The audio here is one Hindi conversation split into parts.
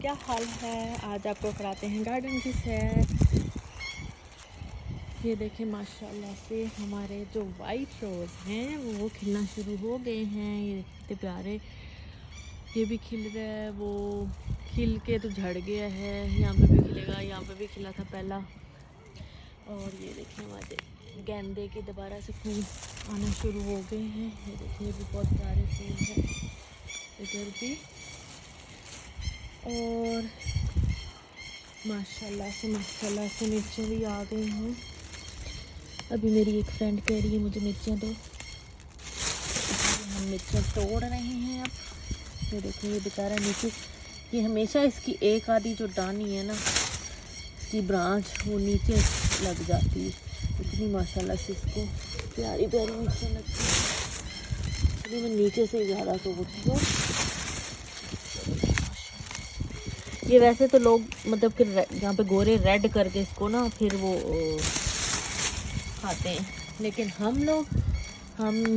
क्या हाल है। आज आपको कराते हैं गार्डन की सैर। ये देखें माशाल्लाह से हमारे जो वाइट रोज़ हैं वो खिलना शुरू हो गए हैं। ये कितने प्यारे, ये भी खिल रहा है, वो खिल के तो झड़ गया है। यहाँ पे भी खिलेगा, यहाँ पे भी खिला था पहला। और ये देखें हमारे गेंदे के दोबारा से फूल आना शुरू हो गए हैं। ये देखें ये भी बहुत प्यारे फूल हैं इधर भी। और माशाल्लाह से मिर्चें भी आ गई हैं। अभी मेरी एक फ्रेंड कह रही है मुझे मिर्चें दो, हम मिर्चें तोड़ रहे हैं अब। ये देखिए ये बेचारा नीचे, ये हमेशा इसकी एक आधी जो डानी है ना, इसकी ब्रांच वो नीचे लग जाती है। इतनी माशाल्लाह से इसको प्यारी प्यारी मिर्चें लगती है, इसलिए मैं नीचे से ज़्यादा तोड़ती हूँ। ये वैसे तो लोग मतलब कि यहाँ पे गोरे रेड करके इसको ना फिर वो खाते हैं, लेकिन हम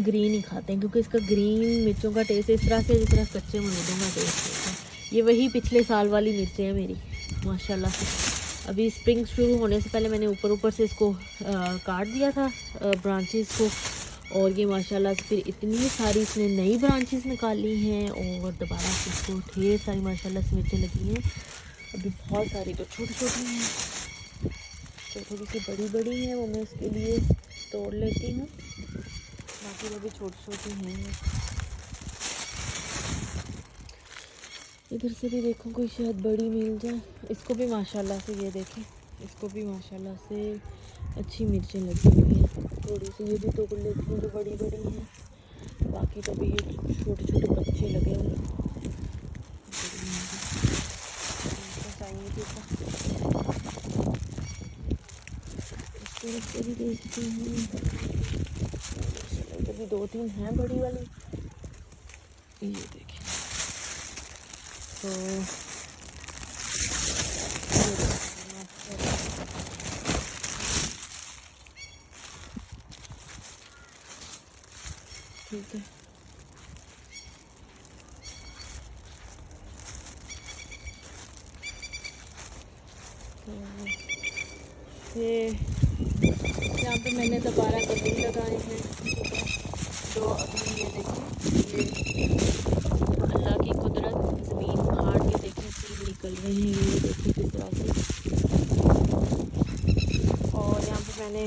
ग्रीन ही खाते हैं, क्योंकि इसका ग्रीन मिर्चों का टेस्ट इस तरह से जिस तरह कच्चे अमरूदों का टेस्ट होता है। ये वही पिछले साल वाली मिर्चें हैं मेरी माशाल्लाह से। अभी स्प्रिंग शुरू होने से पहले मैंने ऊपर से इसको काट दिया था ब्रांचेस को, और ये माशाल्लाह से फिर इतनी सारी इसने नई ब्रांचेस निकाली हैं और दोबारा से इसको ढेर सारी माशाल्लाह से मिर्चें लगी हैं। अभी बहुत सारी तो छोटी छोटी हैं, तो थोड़ी सी बड़ी बड़ी हैं, वो मैं इसके लिए तोड़ लेती हूँ। बाकी वो भी छोटी छोटी हैं। इधर से भी देखो कोई शायद बड़ी मिल जाए। इसको भी माशाल्लाह से, ये देखें इसको भी माशाल्लाह से अच्छी मिर्चें लगी हुई हैं। थोड़ी सी ये भी तोड़ लेती हूँ जो बड़ी बड़ी हैं। बाकी तो भी ये छोटे छोटे बच्चे लगे हुए हैं। इसको भी देखती हूँ, इधर भी 2-3 हैं बड़ी वाली। ये देखें तो ठीक है। तो ये यहाँ पे मैंने दोबारा कद्दू लगाए हैं, तो अभी ये देखिए ये अल्लाह की कुदरत, ज़मीन उखाड़ के देखें सीड निकल रहे हैं, ये देखिए किस तरह से। और यहाँ पे मैंने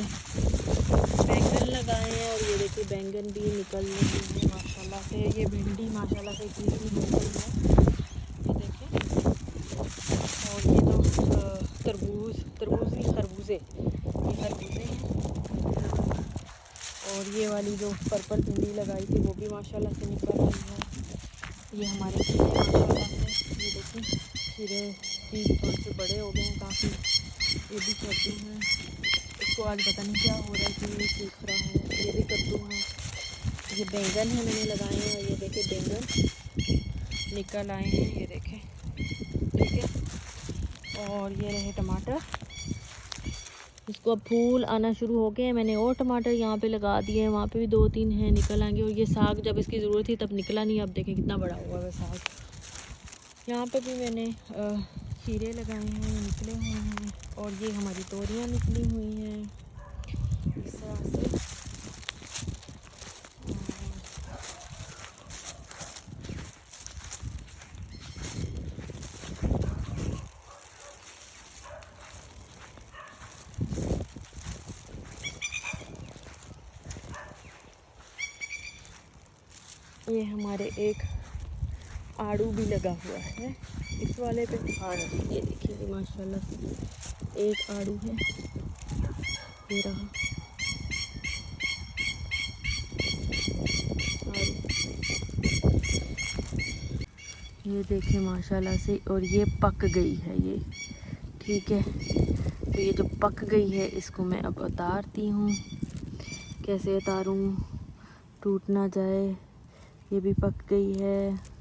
बैंगन लगाए हैं और ये देखिए बैंगन भी निकल रहे हैं माशाल्लाह से। ये भिंडी माशाल्लाह से इतनी हो गई है, ये देखें। और ये जो तरबूज नहीं खरबूजे, ये खरबूजे हैं। और ये वाली जो पर्पल भिंडी लगाई थी वो भी माशाल्लाह से निकल रही है। ये हमारे खीरे माशाल्लाह से, ये देखें खीरे भी थोड़े से बड़े हो गए हैं काफ़ी, ये भी कद्दू हैं। इसको आज पता नहीं क्या हो रहा है कि ये सूख रहा है। ये भी कद्दू हैं। ये बैंगन है मैंने लगाए हैं, और ये देखें बैंगन निकल आए हैं, ये देखें, ठीक है। और ये रहे टमाटर, इसको अब फूल आना शुरू हो गए हैं। मैंने और टमाटर यहाँ पे लगा दिए हैं, वहाँ पे भी 2-3 हैं, निकल आएंगे। और ये साग जब इसकी ज़रूरत थी तब निकला नहीं, अब देखें कितना बड़ा हुआ है साग। यहाँ पे भी मैंने खीरे लगाए हैं, निकले हुए हैं। और ये हमारी तोरियाँ निकली हुई हैं इस तरह से। ये हमारे एक आड़ू भी लगा हुआ है इस वाले पे। हाँ ये देखिए माशाल्लाह से एक आड़ू है, ये रहा आड़ू, ये देखें माशाल्लाह से। और ये पक गई है ये, ठीक है। तो ये जो पक गई है इसको मैं अब उतारती हूँ। कैसे उतारूँ टूट ना जाए। ये भी पक गई है।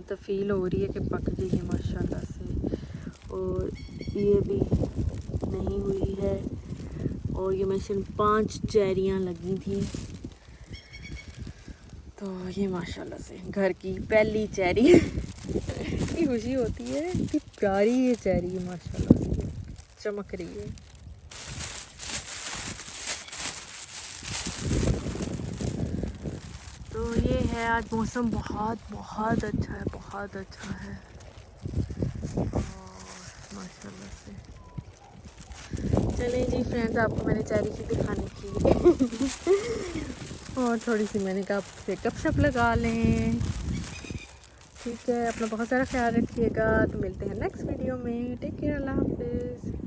तो फील हो रही है कि पक गई है माशाल्लाह से। और ये भी नहीं हुई है, और ये मेंशन 5 चेरियां लगी थी। तो ये माशाल्लाह से घर की पहली चेरी इतनी खुशी होती है, इतनी प्यारी ये चेरी है माशाल्लाह से चमक रही है। तो ये है, आज मौसम बहुत बहुत अच्छा है, बहुत अच्छा है और माशाल्लाह से। चलें जी फ्रेंड्स, आपको मैंने चेरी की दिखाने की और थोड़ी सी मैंने कहा आपसे गपशप लगा लें। ठीक है, अपना बहुत सारा ख्याल रखिएगा। तो मिलते हैं नेक्स्ट वीडियो में। टेक केयर, अल्लाह हाफिज़।